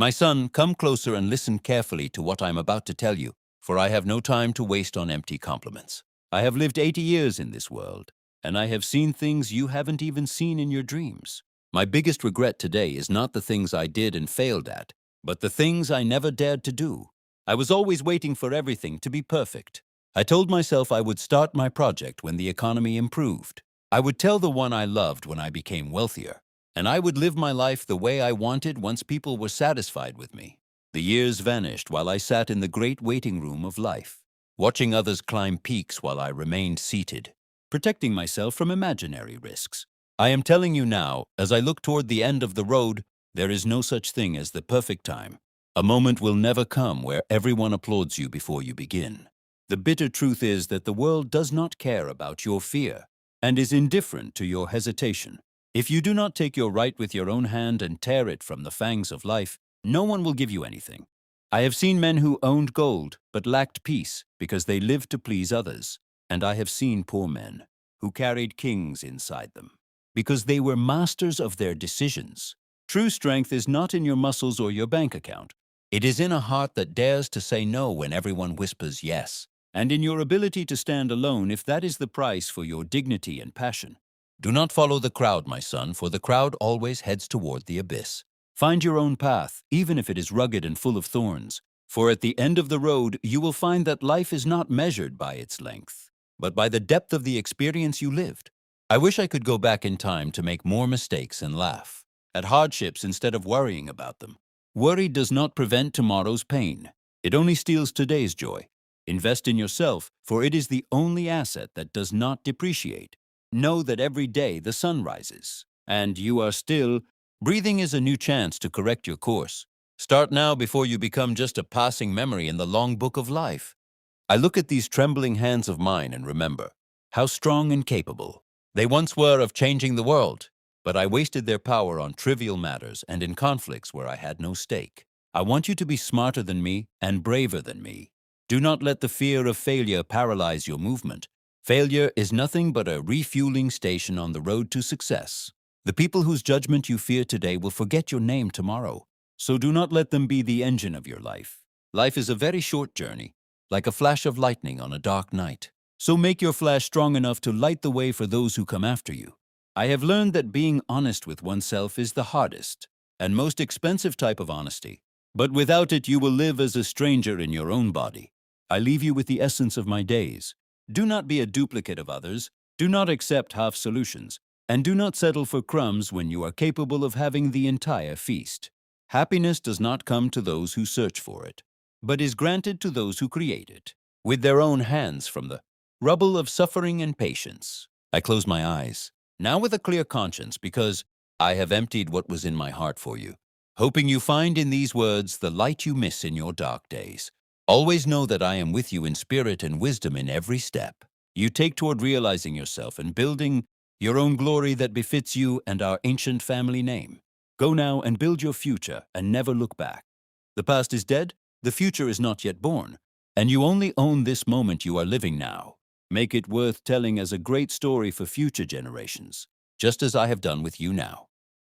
My son, come closer and listen carefully to what I am about to tell you, for I have no time to waste on empty compliments. I have lived 80 years in this world, and I have seen things you haven't even seen in your dreams. My biggest regret today is not the things I did and failed at, but the things I never dared to do. I was always waiting for everything to be perfect. I told myself I would start my project when the economy improved. I would tell the one I loved when I became wealthier, and I would live my life the way I wanted once people were satisfied with me. The years vanished while I sat in the great waiting room of life, watching others climb peaks while I remained seated, protecting myself from imaginary risks. I am telling you now, as I look toward the end of the road, there is no such thing as the perfect time. A moment will never come where everyone applauds you before you begin. The bitter truth is that the world does not care about your fear and is indifferent to your hesitation. If you do not take your right with your own hand and tear it from the fangs of life, no one will give you anything. I have seen men who owned gold but lacked peace because they lived to please others, and I have seen poor men who carried kings inside them because they were masters of their decisions. True strength is not in your muscles or your bank account. It is in a heart that dares to say no when everyone whispers yes, and in your ability to stand alone if that is the price for your dignity and passion. Do not follow the crowd, my son, for the crowd always heads toward the abyss. Find your own path, even if it is rugged and full of thorns, for at the end of the road you will find that life is not measured by its length, but by the depth of the experience you lived. I wish I could go back in time to make more mistakes and laugh at hardships instead of worrying about them. Worry does not prevent tomorrow's pain. It only steals today's joy. Invest in yourself, for it is the only asset that does not depreciate. Know that every day the sun rises, and you are still. Breathing is a new chance to correct your course. Start now before you become just a passing memory in the long book of life. I look at these trembling hands of mine and remember how strong and capable they once were of changing the world, but I wasted their power on trivial matters and in conflicts where I had no stake. I want you to be smarter than me and braver than me. Do not let the fear of failure paralyze your movement. Failure is nothing but a refueling station on the road to success. The people whose judgment you fear today will forget your name tomorrow, so do not let them be the engine of your life. Life is a very short journey, like a flash of lightning on a dark night. So make your flash strong enough to light the way for those who come after you. I have learned that being honest with oneself is the hardest and most expensive type of honesty, but without it you will live as a stranger in your own body. I leave you with the essence of my days. Do not be a duplicate of others, do not accept half solutions, and do not settle for crumbs when you are capable of having the entire feast. Happiness does not come to those who search for it, but is granted to those who create it, with their own hands from the rubble of suffering and patience. I close my eyes, now with a clear conscience, because I have emptied what was in my heart for you, hoping you find in these words the light you miss in your dark days. Always know that I am with you in spirit and wisdom in every step you take toward realizing yourself and building your own glory that befits you and our ancient family name. Go now and build your future and never look back. The past is dead, the future is not yet born, and you only own this moment you are living now. Make it worth telling as a great story for future generations, just as I have done with you now.